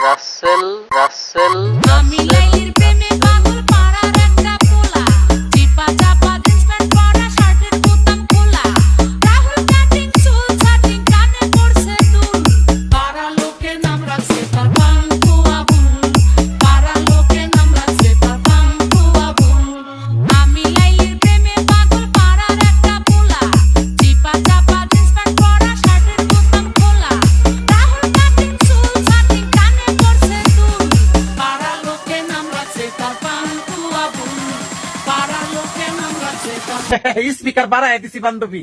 রাসেল রাসেল আমি লাইলির প্রেমে পাগল পাড়ার একটা পোলা চিপা চাপা জিন্স প্যান্ট পরা শার্টের বোতাম খোলা রাহুল কাটিং চুল ছাটিং কানে পড়ছে দুল পাড়া লোকে নাম রাখছে তার পাঙ্কু আবুল পাড়া লোকে নাম রাখছে তার পাঙ্কু আবুল আমি লাইলির প্রেমে পাগল পাড়ার একটা পোলা চিপা চাপা জিন্স প্যান্ট পরা শার্টের বোতাম খোলা রাহুল কাটিং চুল ছাটিং কানে পড়ছে দুল পাড়া লোকে নাম রাখছে তার পাঙ্কু আবুল পাড়া লোকে নাম রাখছে তার স্পিকার বাড়ায় দিছি বান্ধবী।